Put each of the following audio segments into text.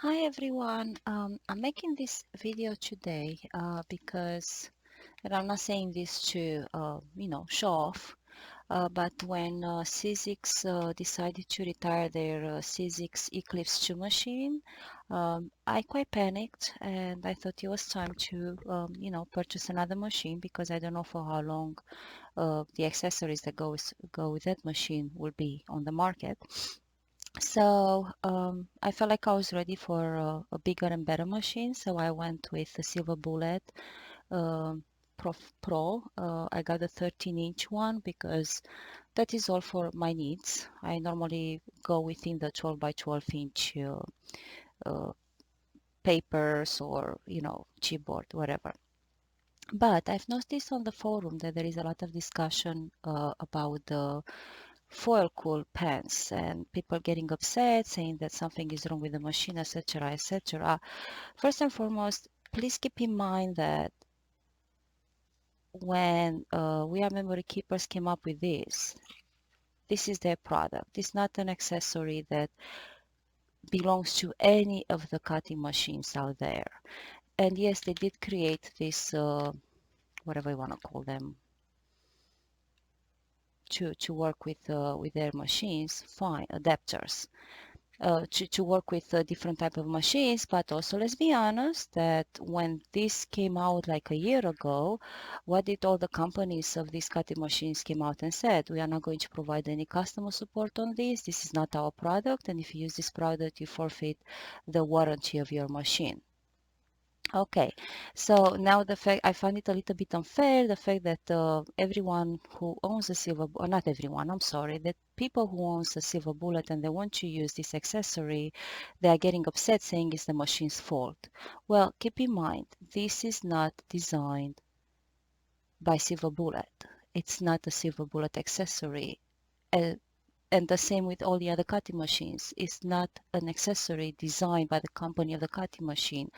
Hi everyone. I'm making this video today because, and I'm not saying this to, show off, but when CISIX decided to retire their CISIX Eclipse 2 machine, I quite panicked and I thought it was time to, purchase another machine because I don't know for how long the accessories that go with that machine will be on the market. So I felt like I was ready for a bigger and better machine. So I went with the Silver Bullet um, Pro. I got a 13-inch one because that is all for my needs. I normally go within the 12 by 12 inch uh, papers or, chipboard, whatever. But I've noticed on the forum that there is a lot of discussion about the foil quill pens and people getting upset saying that something is wrong with the machine, etc., etc. First and foremost, please keep in mind that when we are memory keepers came up with this is their product. It's not an accessory that belongs to any of the cutting machines out there. And yes, they did create this whatever you want to call them to work with their machines, fine, adapters. To work with different type of machines. But also, let's be honest that when this came out like a year ago, what did all the companies of these cutting machines came out and said? We are not going to provide any customer support on this. This is not our product. And if you use this product, you forfeit the warranty of your machine. Okay, so now the fact I find it a little bit unfair, the fact that everyone who owns a silver, or not everyone, I'm sorry, that people who owns a silver bullet and they want to use this accessory, they are getting upset saying it's the machine's fault. Well, keep in mind, this is not designed by Silver Bullet. It's not a Silver Bullet accessory. Uh, and the same with all the other cutting machines. It's not an accessory designed by the company of the cutting machine.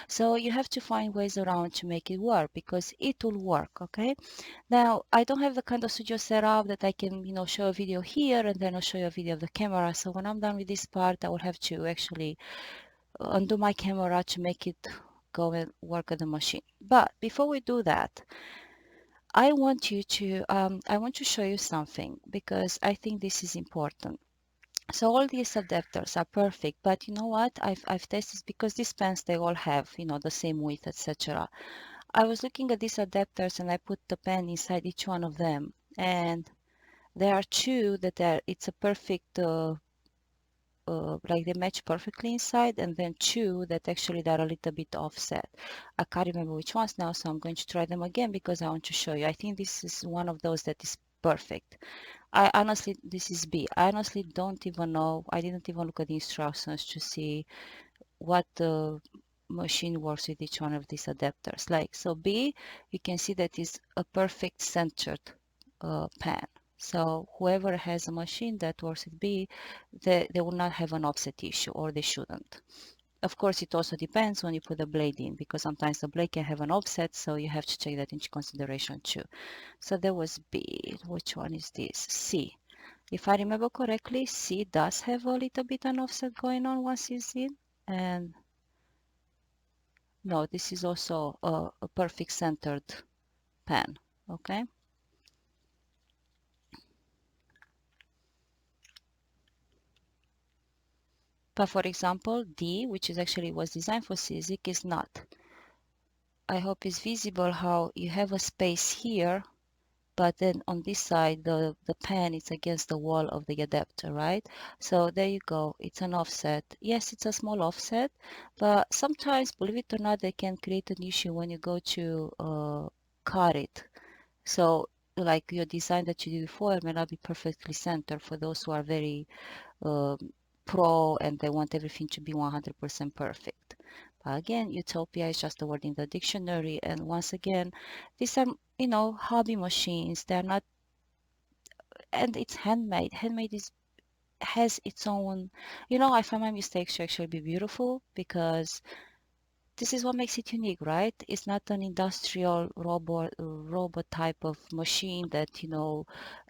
So you have to find ways around to make it work because it will work, okay? Now, I don't have the kind of studio setup that I can, show a video here and then I'll show you a video of the camera. So when I'm done with this part, I will have to actually undo my camera to make it go and work at the machine. But before we do that, I want to show you something because I think this is important. So all these adapters are perfect, but you know what? I've tested because these pens they all have the same width, etc. I was looking at these adapters and I put the pen inside each one of them, and there are two that are it's a perfect like they match perfectly inside, and then two that actually they're a little bit offset. I can't remember which ones now, so I'm going to try them again because I want to show you. I think this is one of those that is perfect. I honestly, this is B. I honestly don't even know. I didn't even look at the instructions to see what the machine works with each one of these adapters. Like, so B, you can see that is a perfect centered pen. So whoever has a machine that works with B, they will not have an offset issue, or they shouldn't. Of course, it also depends when you put the blade in, because sometimes the blade can have an offset, so you have to take that into consideration too. So there was B. Which one is this? C. If I remember correctly, C does have a little bit an offset going on once it's in. And no, this is also a perfect centered pen. Okay. But for example, D, which is actually was designed for CISIC, is not. I hope it's visible how you have a space here, but then on this side, the pen is against the wall of the adapter, right? So there you go. It's an offset. Yes, it's a small offset, but sometimes, believe it or not, they can create an issue when you go to cut it. So like your design that you did before may not be perfectly centered for those who are very um pro and they want everything to be 100% perfect. But again, utopia is just a word in the dictionary. And once again, these are, hobby machines. They're not, and it's handmade. Handmade is has its own, I find my mistakes to actually be beautiful because this is what makes it unique, right? It's not an industrial robot type of machine that,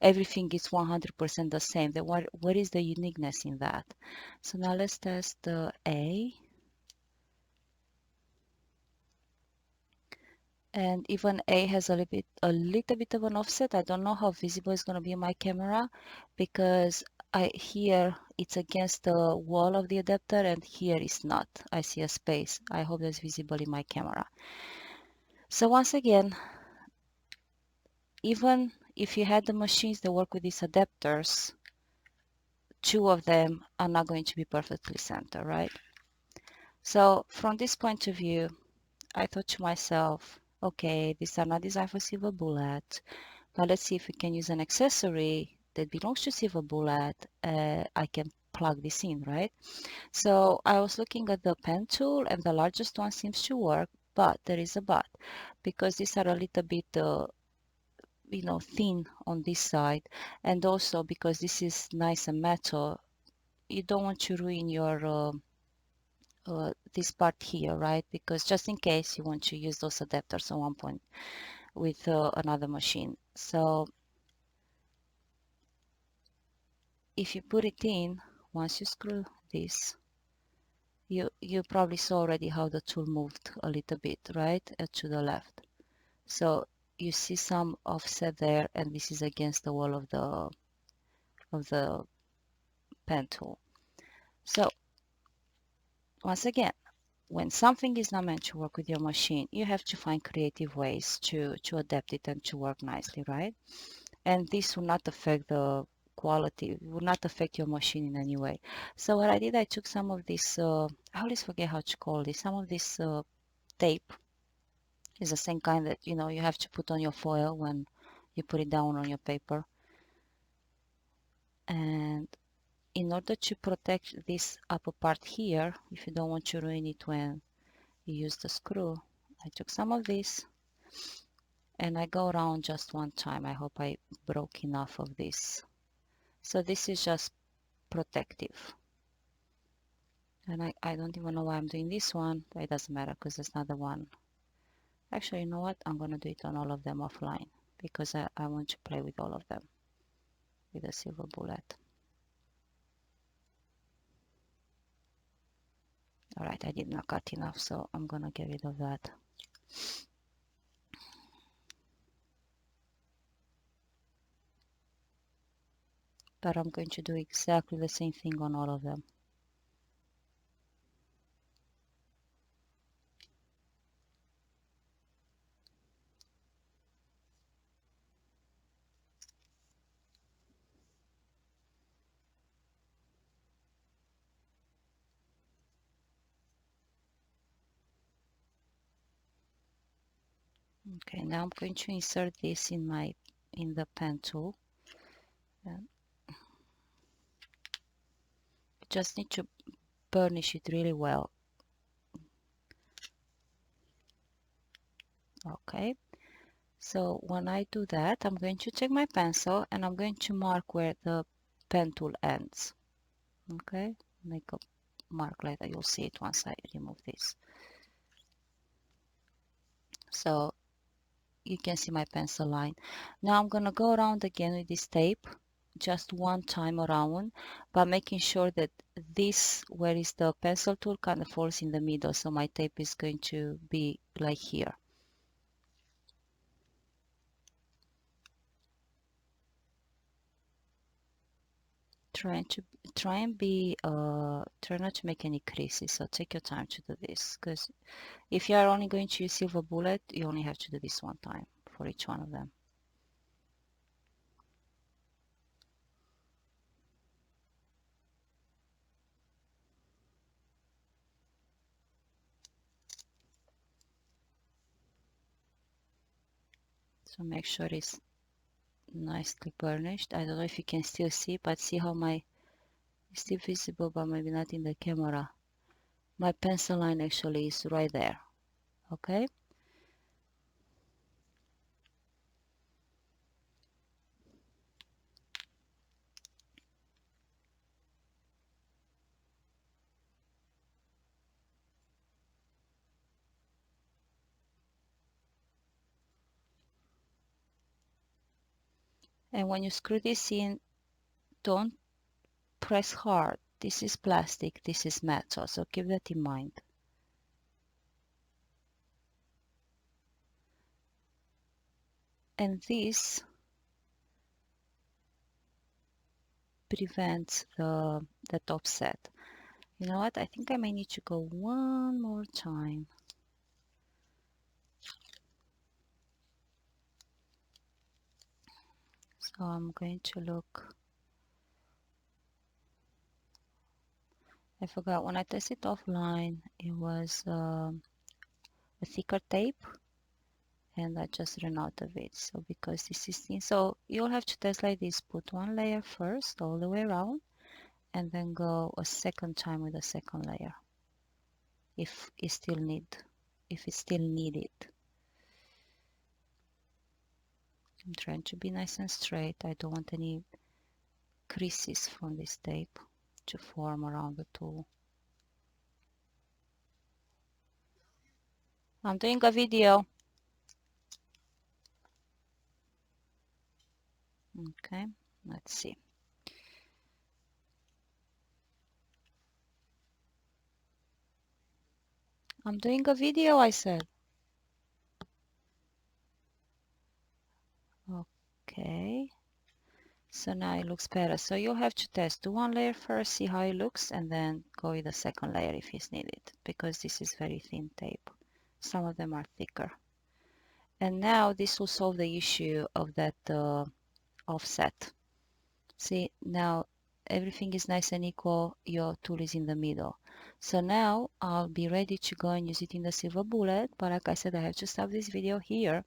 everything is 100% the same. Then what is the uniqueness in that? So now let's test the A. and even A has a little bit of an offset. I don't know how visible it's going to be in my camera because here it's against the wall of the adapter and here it's not. I see a space. I hope that's visible in my camera. So once again, even if you had the machines that work with these adapters, two of them are not going to be perfectly centered, right? So from this point of view, I thought to myself, okay, these are not designed for silver bullet. Now let's see if we can use an accessory that belongs to silver bullet. I can plug this in, right? So I was looking at the pen tool and the largest one seems to work, but there is a but because these are a little bit, thin on this side. And also because this is nice and metal, you don't want to ruin your this part here, right? Because just in case you want to use those adapters at one point with another machine. So if you put it in, once you screw this, you probably saw already how the tool moved a little bit, right, to the left. So you see some offset there, and this is against the wall of the pen tool. So once again, when something is not meant to work with your machine, you have to find creative ways to adapt it and to work nicely, right? And this will not affect the quality, will not affect your machine in any way. So what I did, I took some of this, I always forget how to call this, some of this tape is the same kind that, you have to put on your foil when you put it down on your paper. And in order to protect this upper part here, if you don't want to ruin it when you use the screw, I took some of this and I go around just one time. I hope I broke enough of this. So this is just protective. And I don't even know why I'm doing this one. It doesn't matter because it's not the one. Actually, you know what? I'm going to do it on all of them offline because I want to play with all of them with a silver bullet. All right, I did not cut enough, so I'm going to get rid of that. But I'm going to do exactly the same thing on all of them. Okay, now I'm going to insert this in the pen tool. Just need to burnish it really well. Okay, so when I do that, I'm going to take my pencil and I'm going to mark where the pen tool ends. Okay, make a mark like that. You'll see it once I remove this. So you can see my pencil line. Now I'm gonna go around again with this tape, just one time around, but making sure that this, where is the pencil tool, kind of falls in the middle. So my tape is going to be like here. Try not to make any creases. So take your time to do this, because if you are only going to use silver bullet, you only have to do this one time for each one of them. So make sure it's nicely burnished. I don't know if you can still see, but see how it's still visible, but maybe not in the camera. My pencil line actually is right there. Okay. And when you screw this in, don't press hard. This is plastic, this is metal, so keep that in mind. and this prevents that offset. You know what? I think I may need to go one more time. So I'm going to look. I forgot when I tested offline, it was a thicker tape, and I just ran out of it. So because this is thin, so you'll have to test like this. Put one layer first all the way around, and then go a second time with a second layer if it's still needed. I'm trying to be nice and straight. I don't want any creases from this tape to form around the tool. I'm doing a video. Okay, let's see. I'm doing a video, I said. Okay, so now it looks better. So you'll have to test. Do one layer first, see how it looks, and then go with the second layer if it's needed, because this is very thin tape. Some of them are thicker. And now this will solve the issue of that offset. See, now everything is nice and equal. Your tool is in the middle. So now I'll be ready to go and use it in the silver bullet. But like I said, I have to stop this video here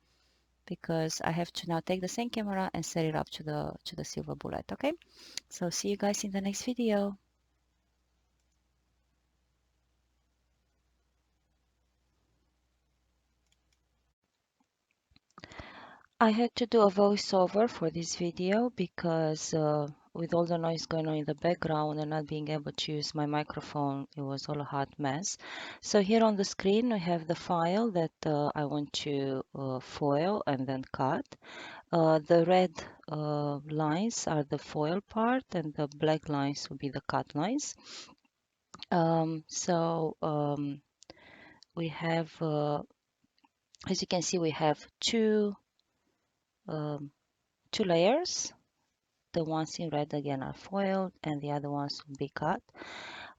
because I have to now take the same camera and set it up to the silver bullet. Okay, so see you guys in the next video. I had to do a voiceover for this video because with all the noise going on in the background and not being able to use my microphone, it was all a hot mess. So here on the screen we have the file that I want to foil and then cut. The red lines are the foil part and the black lines will be the cut lines. We have, as you can see, we have um, two layers. The ones in red again are foiled and the other ones will be cut.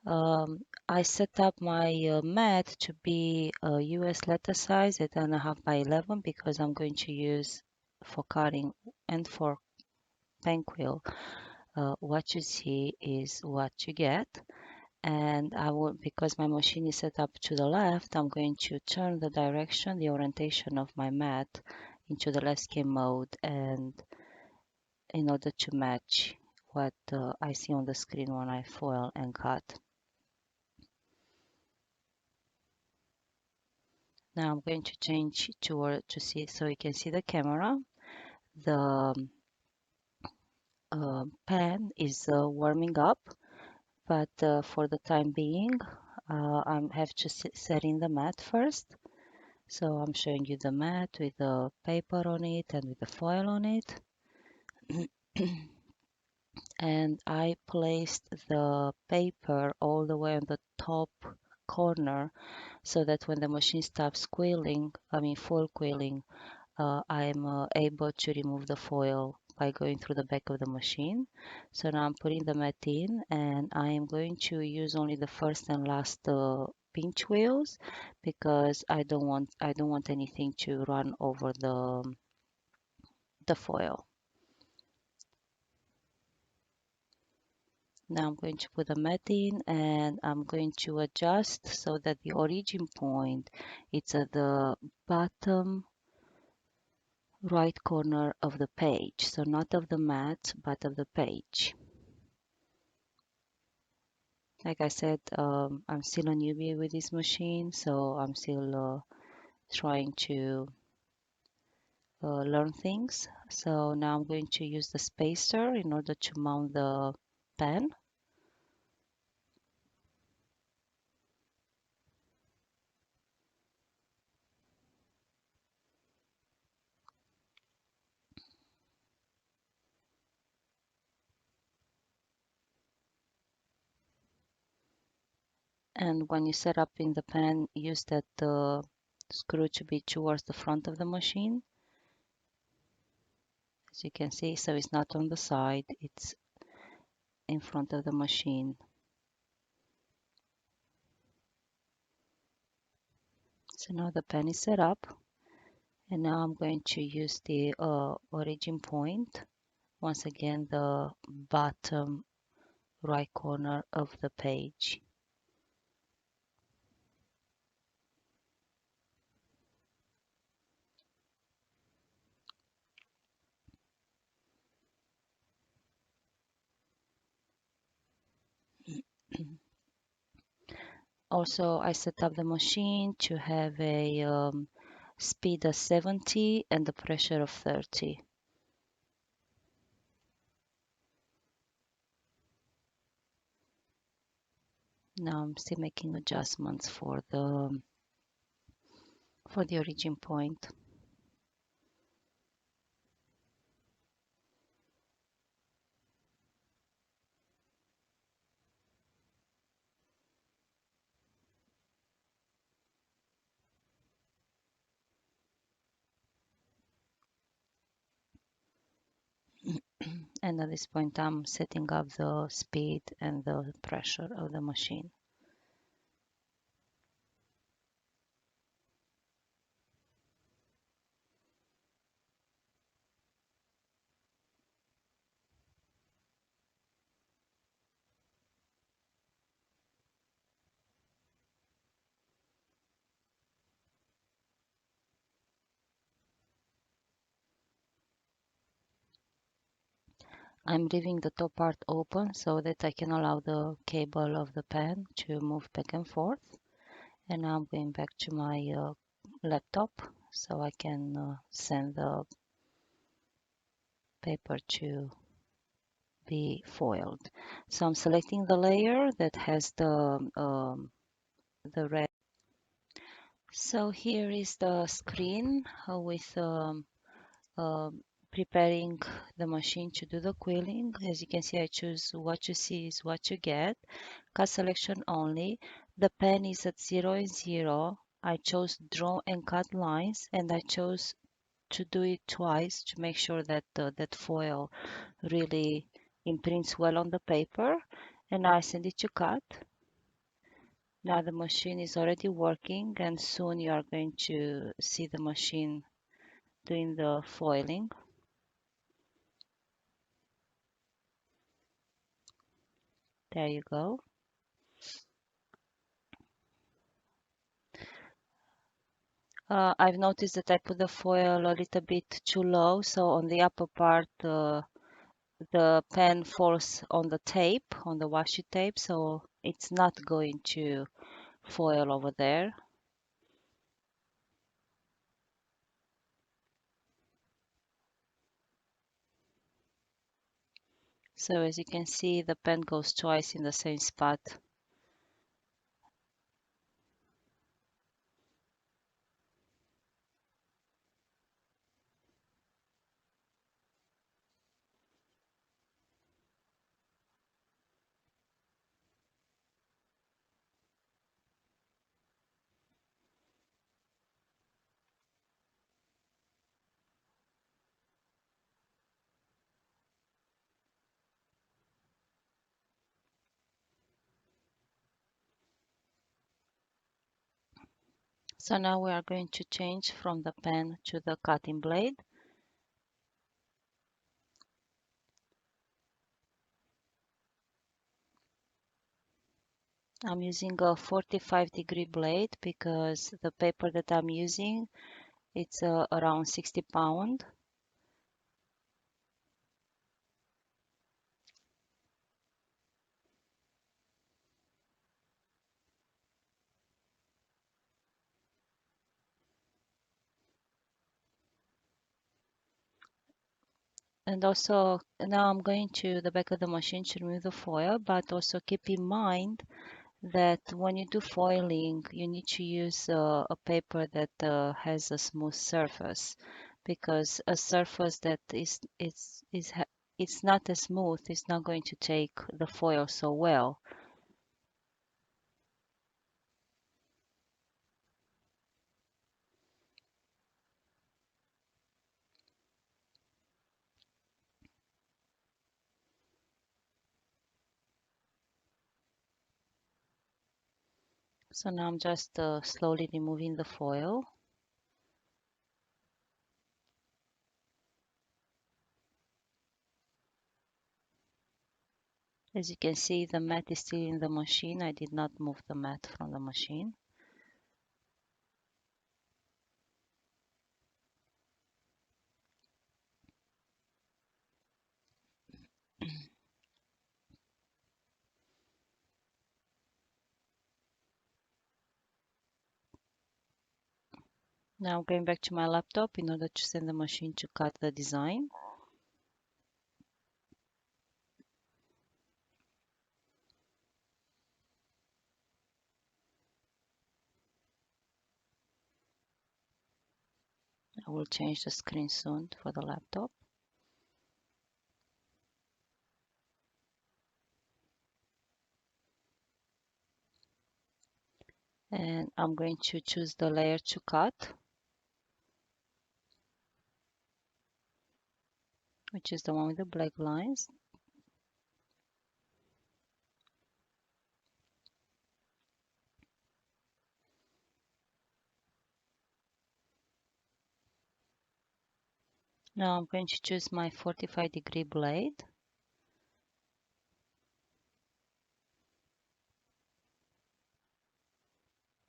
I set up my mat to be a US letter size at 10.5 by 11 because I'm going to use for cutting and for pen quill. What you see is what you get. And I will, because my machine is set up to the left, I'm going to turn the direction, the orientation of my mat into the left game mode, and in order to match what I see on the screen when I foil and cut. Now I'm going to change to see so you can see the camera. The pen is warming up, but for the time being, I have to set in the mat first. So I'm showing you the mat with the paper on it and with the foil on it. And I placed the paper all the way on the top corner so that when the machine stops foil quilling, I'm able to remove the foil by going through the back of the machine. So now I'm putting the mat in and I am going to use only the first and last pinch wheels because I don't want anything to run over the foil. Now I'm going to put the mat in and I'm going to adjust so that the origin point it's at the bottom right corner of the page. So not of the mat, but of the page. Like I said, I'm still a newbie with this machine, so I'm still trying to learn things. So now I'm going to use the spacer in order to mount the pen. And when you set up in the pen, use that screw to be towards the front of the machine. as you can see, so it's not on the side, it's in front of the machine. So now the pen is set up, and now I'm going to use the origin point. Once again, the bottom right corner of the page. Also, I set up the machine to have a speed of 70 and the pressure of 30. Now I'm still making adjustments for the origin point. And at this point, I'm setting up the speed and the pressure of the machine. I'm leaving the top part open so that I can allow the cable of the pen to move back and forth. And now I'm going back to my laptop so I can send the paper to be foiled. So I'm selecting the layer that has the red. So here is the screen with preparing the machine to do the quilling. As you can see, I choose what you see is what you get. Cut selection only. The pen is at 0 and 0. I chose draw and cut lines, and I chose to do it twice to make sure that that foil really imprints well on the paper. And now I send it to cut. Now the machine is already working, and soon you are going to see the machine doing the foiling. There you go. I've noticed that I put the foil a little bit too low, so on the upper part the pen falls on the tape, on the washi tape, so it's not going to foil over there. So as you can see, the pen goes twice in the same spot. So now we are going to change from the pen to the cutting blade. I'm using a 45-degree blade because the paper that I'm using, it's around 60 pound. And also now I'm going to the back of the machine to remove the foil, but also keep in mind that when you do foiling, you need to use a paper that has a smooth surface, because a surface that it's not as smooth, it's not going to take the foil so well. So now I'm just slowly removing the foil. As you can see, the mat is still in the machine. I did not move the mat from the machine. Now I'm going back to my laptop in order to send the machine to cut the design. I will change the screen soon for the laptop. And I'm going to choose the layer to cut, which is the one with the black lines. Now I'm going to choose my 45-degree blade.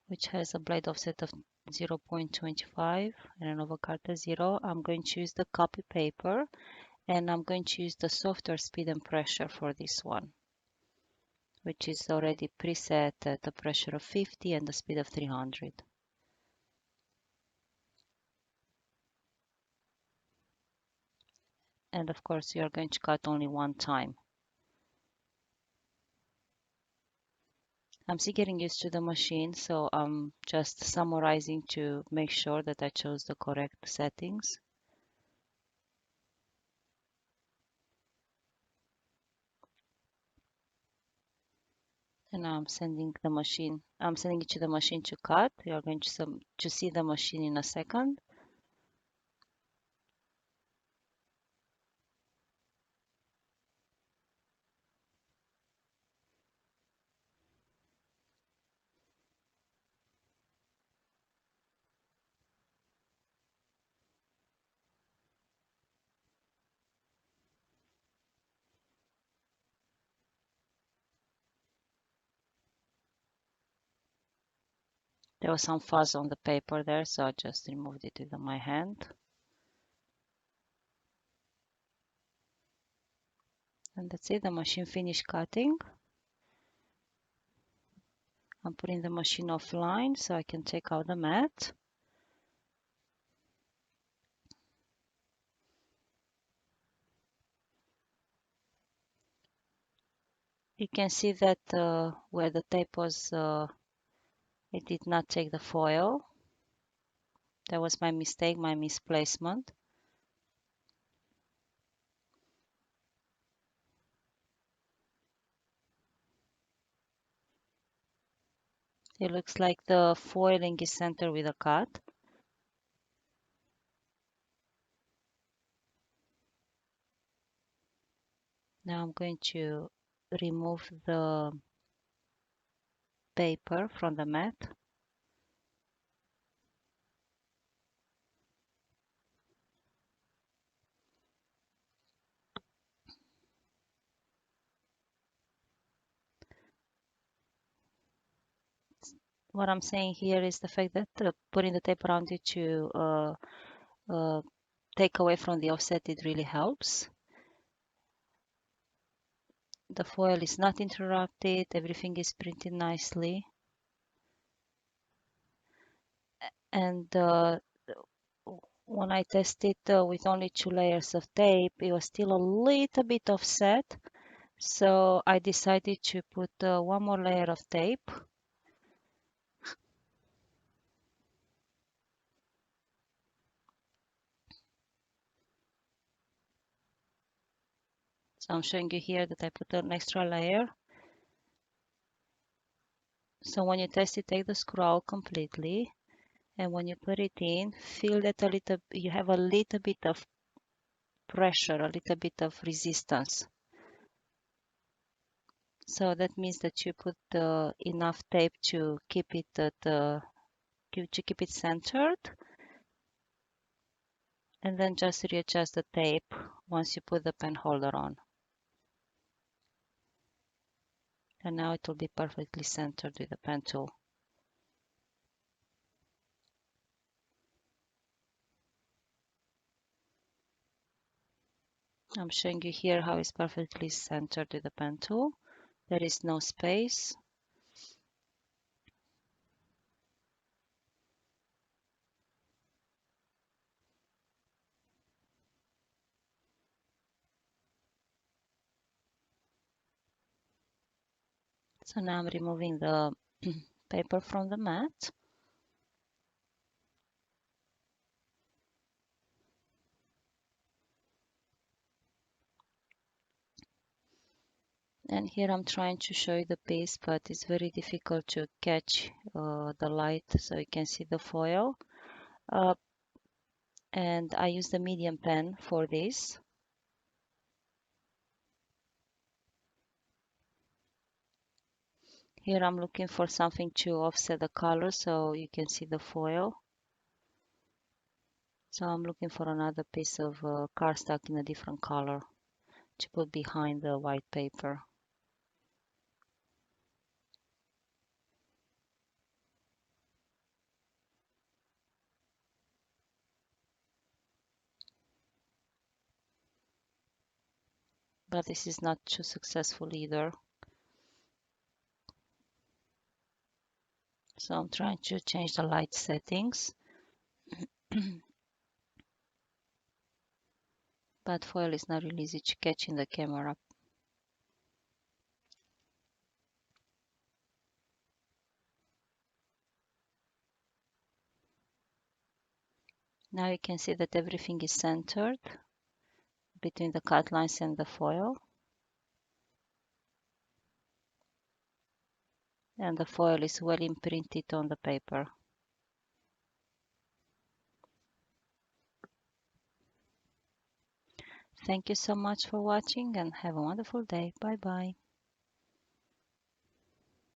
Which has a blade offset of 0.25 and an overcutter 0. I'm going to use the copy paper, and I'm going to use the software speed and pressure for this one, which is already preset at a pressure of 50 and the speed of 300. And of course, you are going to cut only one time. I'm still getting used to the machine, so I'm just summarizing to make sure that I chose the correct settings. And now I'm sending it to the machine to cut. You are going to see the machine in a second. There was some fuzz on the paper there, so I just removed it with my hand. And that's it, the machine finished cutting. I'm putting the machine offline so I can take out the mat. You can see that where the tape was, it did not take the foil. That was my mistake, my misplacement. It looks like the foiling is centered with a cut. Now I'm going to remove the paper from the mat. What I'm saying here is the fact that putting the tape around it to take away from the offset, it really helps. The foil is not interrupted, everything is printed nicely. And when I tested with only 2 layers of tape, it was still a little bit offset. So I decided to put one more layer of tape. So I'm showing you here that I put an extra layer. So when you test it, take the screw out completely. And when you put it in, feel that you have a little bit of pressure, a little bit of resistance. So that means that you put enough tape to keep it centered, and then just readjust the tape once you put the pen holder on. And now it will be perfectly centered with the pen tool. I'm showing you here how it's perfectly centered with the pen tool. There is no space. So now I'm removing the paper from the mat. And here I'm trying to show you the piece, but it's very difficult to catch the light so you can see the foil. And I use the medium pen for this. Here I'm looking for something to offset the color so you can see the foil. So I'm looking for another piece of cardstock in a different color to put behind the white paper. But this is not too successful either. So I'm trying to change the light settings. But foil is not really easy to catch in the camera. Now you can see that everything is centered between the cut lines and the foil. And the foil is well imprinted on the paper. Thank you so much for watching and have a wonderful day. Bye bye.